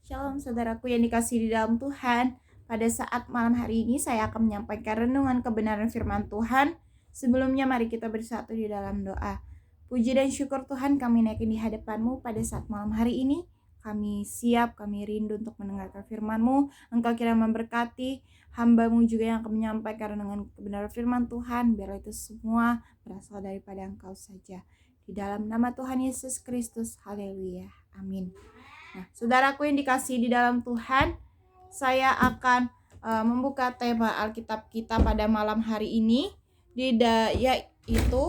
Shalom saudaraku yang dikasihi di dalam Tuhan. Pada saat malam hari ini saya akan menyampaikan renungan kebenaran firman Tuhan. Sebelumnya mari kita bersatu di dalam doa. Puji dan syukur Tuhan kami naikin di hadapan-Mu pada saat malam hari ini. Kami siap, kami rindu untuk mendengarkan firman-Mu. Engkau kira memberkati hamba-Mu juga yang akan menyampaikan renungan kebenaran firman Tuhan. Biarlah itu semua berasal daripada Engkau saja. Di dalam nama Tuhan Yesus Kristus. Haleluya. Amin. Nah, saudaraku yang dikasihi di dalam Tuhan, saya akan membuka tema Alkitab kita pada malam hari ini yaitu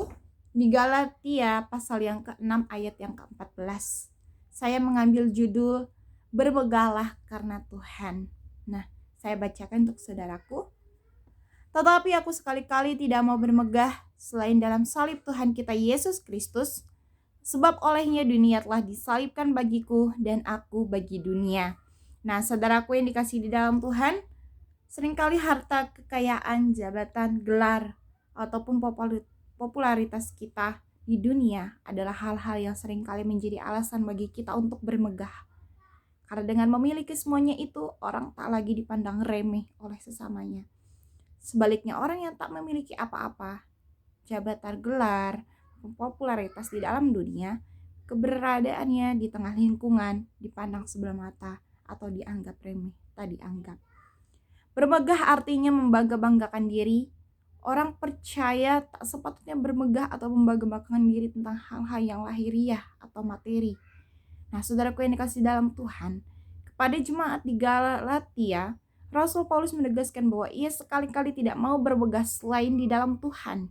di Galatia pasal yang ke-6 ayat yang ke-14. Saya mengambil judul Bermegahlah karena Tuhan. Nah, saya bacakan untuk saudaraku. Tetapi aku sekali-kali tidak mau bermegah selain dalam salib Tuhan kita Yesus Kristus. Sebab olehnya dunia telah disalibkan bagiku dan aku bagi dunia. Nah, saudaraku yang dikasihi di dalam Tuhan, seringkali harta, kekayaan, jabatan, gelar, ataupun popularitas kita di dunia adalah hal-hal yang seringkali menjadi alasan bagi kita untuk bermegah. Karena dengan memiliki semuanya itu, orang tak lagi dipandang remeh oleh sesamanya. Sebaliknya, orang yang tak memiliki apa-apa, jabatan, gelar, popularitas di dalam dunia, keberadaannya di tengah lingkungan dipandang sebelah mata atau dianggap remeh, tak dianggap. Bermegah artinya membangga-banggakan diri. Orang percaya tak sepatutnya bermegah atau membangga-banggakan diri tentang hal-hal yang lahiriah atau materi. Nah, saudaraku yang dikasihi dalam Tuhan, kepada jemaat di Galatia, Rasul Paulus menegaskan bahwa ia sekali-kali tidak mau bermegah selain di dalam Tuhan.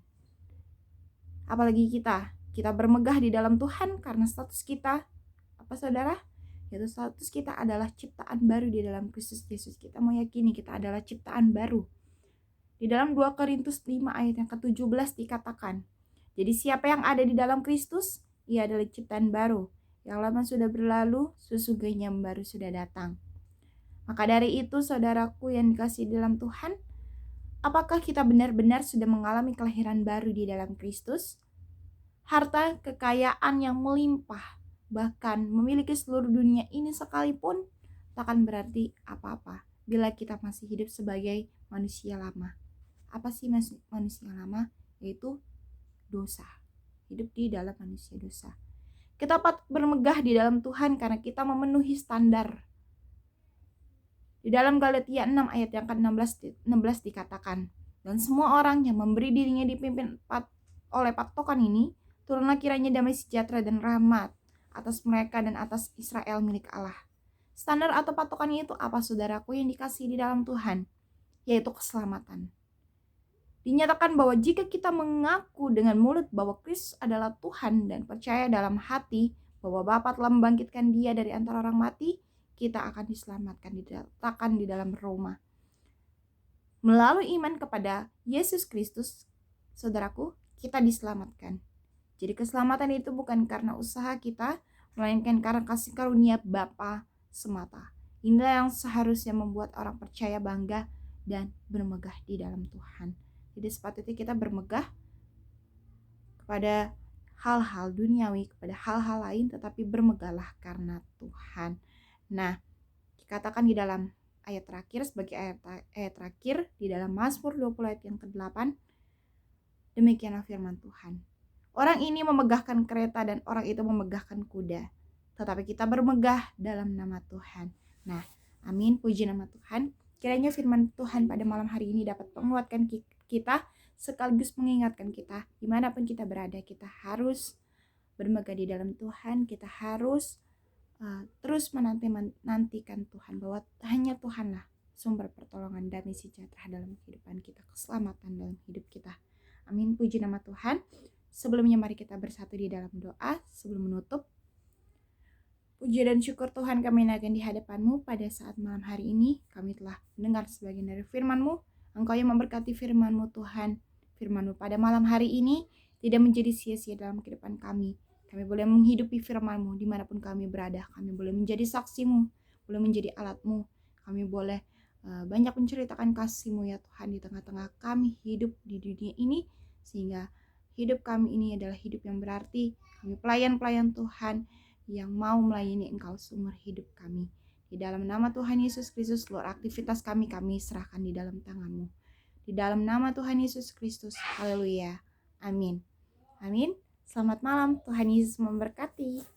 Apalagi kita bermegah di dalam Tuhan karena status kita, apa saudara? Yaitu status kita adalah ciptaan baru di dalam Kristus Yesus. Kita meyakini kita adalah ciptaan baru. Di dalam 2 Korintus 5 ayat yang ke-17 dikatakan, jadi siapa yang ada di dalam Kristus, ia adalah ciptaan baru. Yang lama sudah berlalu, sesungguhnya yang baru sudah datang. Maka dari itu, saudaraku yang dikasihi dalam Tuhan, apakah kita benar-benar sudah mengalami kelahiran baru di dalam Kristus? Harta, kekayaan yang melimpah, bahkan memiliki seluruh dunia ini sekalipun, takkan berarti apa-apa bila kita masih hidup sebagai manusia lama. Apa sih manusia lama? Yaitu dosa. Hidup di dalam manusia dosa. Kita patut bermegah di dalam Tuhan karena kita memenuhi standar. Di dalam Galatia 6 ayat yang ke-16 dikatakan, dan semua orang yang memberi dirinya dipimpin oleh patokan ini, turunlah kiranya damai sejahtera dan rahmat atas mereka dan atas Israel milik Allah. Standar atau patokannya itu apa saudaraku yang dikasihi di dalam Tuhan? Yaitu keselamatan. Dinyatakan bahwa jika kita mengaku dengan mulut bahwa Kristus adalah Tuhan dan percaya dalam hati bahwa Bapa telah membangkitkan Dia dari antara orang mati, kita akan diselamatkan, diletakkan di dalam rumah. Melalui iman kepada Yesus Kristus, saudaraku, kita diselamatkan. Jadi keselamatan itu bukan karena usaha kita, melainkan karena kasih karunia Bapa semata. Inilah yang seharusnya membuat orang percaya bangga dan bermegah di dalam Tuhan. Jadi sepatutnya kita bermegah kepada hal-hal duniawi, kepada hal-hal lain, tetapi bermegahlah karena Tuhan. Nah, dikatakan di dalam ayat terakhir, sebagai ayat terakhir di dalam Mazmur 20 ayat yang ke-8, demikianlah firman Tuhan. Orang ini memegahkan kereta dan orang itu memegahkan kuda, tetapi kita bermegah dalam nama Tuhan. Nah, amin, puji nama Tuhan. Kiranya firman Tuhan pada malam hari ini dapat menguatkan kita, sekaligus mengingatkan kita, dimanapun kita berada, kita harus bermegah di dalam Tuhan. Kita harus terus menantikan Tuhan, bahwa hanya Tuhanlah sumber pertolongan, damai sejahtera dalam kehidupan kita, keselamatan dalam hidup kita. Amin, puji nama Tuhan. Sebelumnya mari kita bersatu di dalam doa sebelum menutup. Puji dan syukur Tuhan kami naikkan di hadapan-Mu pada saat malam hari ini. Kami telah mendengar sebagian dari firman-Mu. Engkau yang memberkati firman-Mu Tuhan. Firman-Mu pada malam hari ini tidak menjadi sia-sia dalam kehidupan kami. Kami boleh menghidupi firman-Mu dimanapun kami berada. Kami boleh menjadi saksi-Mu, boleh menjadi alat-Mu. Kami boleh banyak menceritakan kasih-Mu ya Tuhan di tengah-tengah kami hidup di dunia ini, sehingga hidup kami ini adalah hidup yang berarti. Kami pelayan-pelayan Tuhan yang mau melayani Engkau seumur hidup kami. Di dalam nama Tuhan Yesus Kristus, seluruh aktivitas kami serahkan di dalam tangan-Mu. Di dalam nama Tuhan Yesus Kristus, haleluya, amin. Amin. Selamat malam, Tuhan Yesus memberkati.